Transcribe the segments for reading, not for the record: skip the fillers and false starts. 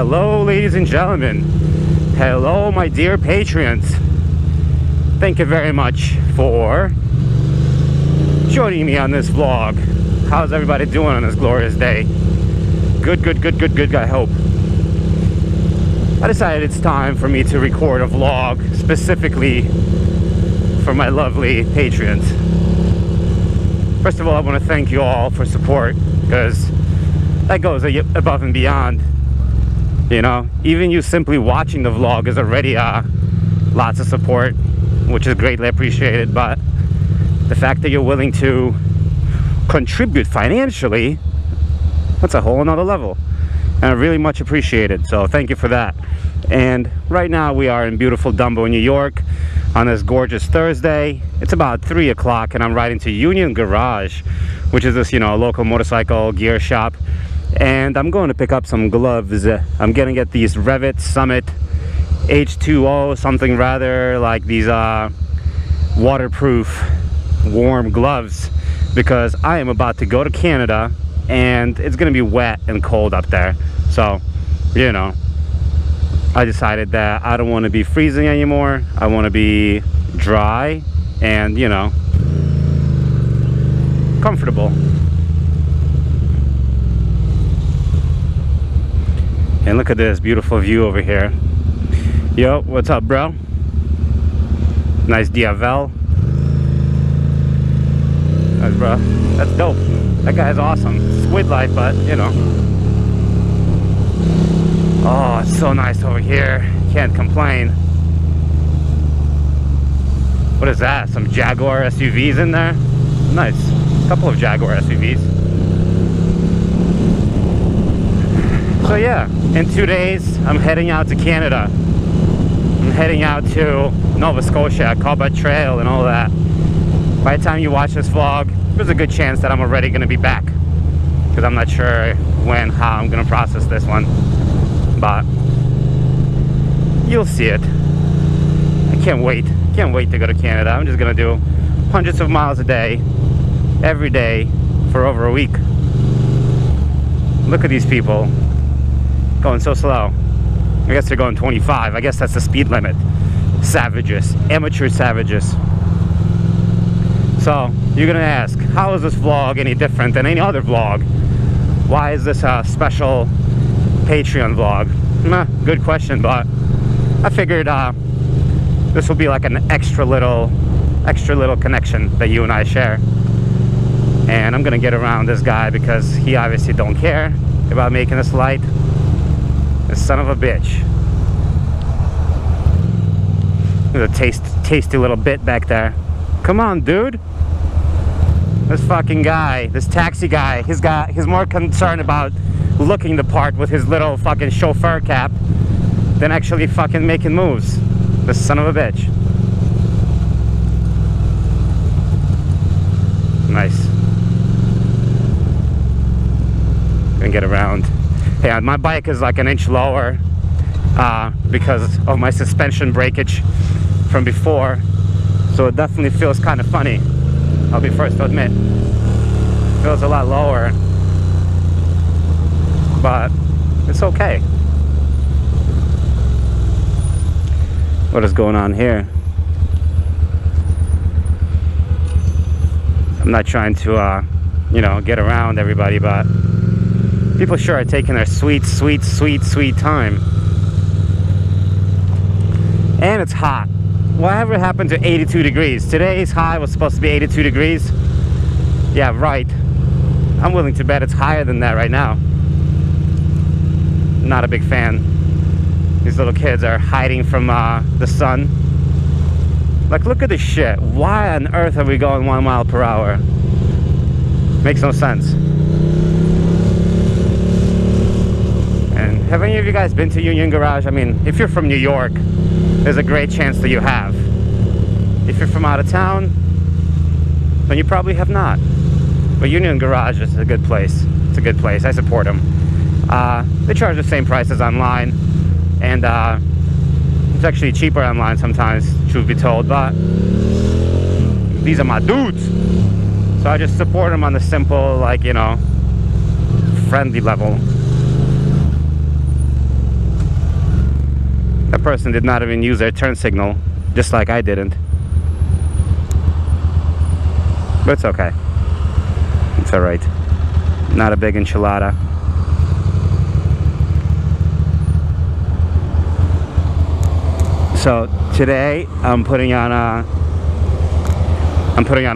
Hello, ladies and gentlemen. Hello, my dear patrons. Thank you very much for joining me on this vlog. How's everybody doing on this glorious day? Good, I hope. I decided it's time for me to record a vlog specifically for my lovely patrons. First of all, I want to thank you all for support, because that goes above and beyond. You know, even you simply watching the vlog is already lots of support, which is greatly appreciated. But the fact that you're willing to contribute financially, that's a whole another level, and I really much appreciate it. So thank you for that. And right now we are in beautiful DUMBO, New York, on this gorgeous Thursday. It's about 3 o'clock, and I'm riding to Union Garage, which is this, you know, local motorcycle gear shop. And I'm going to pick up some gloves. I'm gonna get these Revit Summit H2O something rather, like these waterproof warm gloves, because I am about to go to Canada and it's gonna be wet and cold up there. So, you know, I decided that I don't want to be freezing anymore. I want to be dry and, you know, comfortable. And look at this beautiful view over here. Yo, what's up, bro? Nice Diavel. Nice, bro. That's dope. That guy's awesome. Squid life, but, you know. Oh, it's so nice over here. Can't complain. What is that? Some Jaguar SUVs in there? Nice. A couple of Jaguar SUVs. So yeah, in 2 days, I'm heading out to Canada. I'm heading out to Nova Scotia, Cabot Trail and all that. By the time you watch this vlog, there's a good chance that I'm already going to be back, because I'm not sure when, how I'm going to process this one. But you'll see it. I can't wait to go to Canada. I'm just gonna do hundreds of miles a day, every day, for over a week. Look at these people going so slow. I guess they're going 25. I guess that's the speed limit. Savages, amateur savages. So you're gonna ask, how is this vlog any different than any other vlog? Why is this a special Patreon vlog? Good question, but I figured this will be like an extra little connection that you and I share. And I'm gonna get around this guy because he obviously don't care about making this light. This son of a bitch. There's a tasty little bit back there. Come on, dude. This fucking guy, this taxi guy, he's more concerned about looking the part with his little fucking chauffeur cap than actually fucking making moves. This son of a bitch. Nice. Gonna get around. Yeah, my bike is like an inch lower because of my suspension breakage from before, so it definitely feels kind of funny. I'll be first to admit. It feels a lot lower, but it's okay. What is going on here? I'm not trying to, you know, get around everybody, but people sure are taking their sweet time. And it's hot. Whatever happened to 82 degrees? Today's high was supposed to be 82 degrees. Yeah, right. I'm willing to bet it's higher than that right now. Not a big fan. These little kids are hiding from the sun. Like, look at this shit. Why on earth are we going 1 mile per hour? Makes no sense. And have any of you guys been to Union Garage? I mean, if you're from New York, there's a great chance that you have. If you're from out of town, then you probably have not. But Union Garage is a good place. It's a good place. I support them. They charge the same price as online, and it's actually cheaper online sometimes, truth be told, but these are my dudes. So I just support them on the simple, like, you know, friendly level. That person did not even use their turn signal, just like I didn't. But it's okay. It's alright. Not a big enchilada. So today I'm putting on a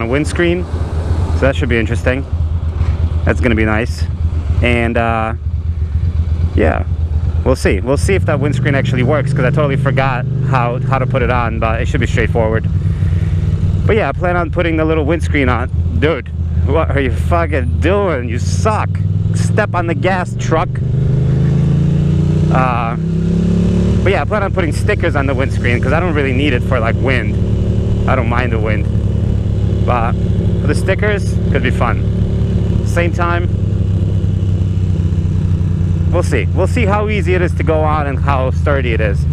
windscreen, so that should be interesting. That's gonna be nice. And yeah, we'll see if that windscreen actually works, because I totally forgot how to put it on, but it should be straightforward. But yeah, I plan on putting the little windscreen on. Dude, what are you fucking doing? You suck. Step on the gas, truck. But yeah, I plan on putting stickers on the windscreen, because I don't really need it for like wind. I don't mind the wind. But for the stickers, could be fun. Same time, we'll see. We'll see how easy it is to go on and how sturdy it is.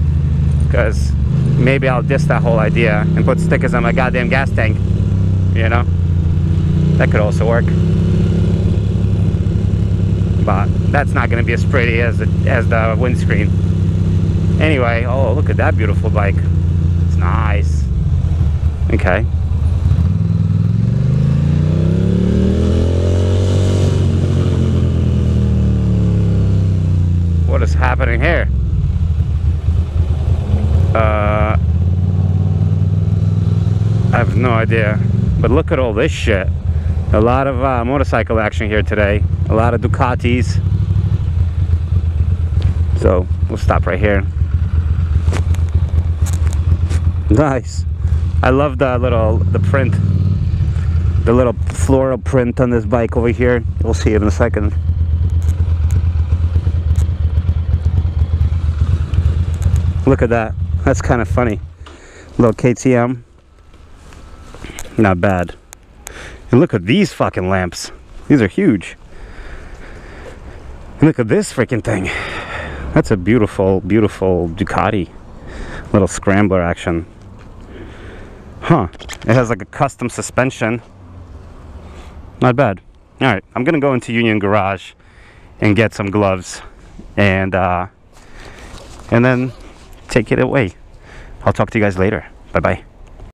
Because maybe I'll diss that whole idea and put stickers on my goddamn gas tank. You know? That could also work. But that's not going to be as pretty as the windscreen. Anyway, oh, look at that beautiful bike. It's nice. Okay. What is happening here? I have no idea. But look at all this shit. A lot of motorcycle action here today. A lot of Ducatis. So we'll stop right here. Nice. I love the print, the little floral print on this bike over here. We'll see it in a second. Look at that. That's kind of funny. Little KTM. Not bad. And look at these fucking lamps. These are huge. And look at this freaking thing. That's a beautiful, beautiful Ducati. Little scrambler action. Huh. It has like a custom suspension. Not bad. Alright, I'm gonna go into Union Garage and get some gloves and then take it away. I'll talk to you guys later. Bye bye.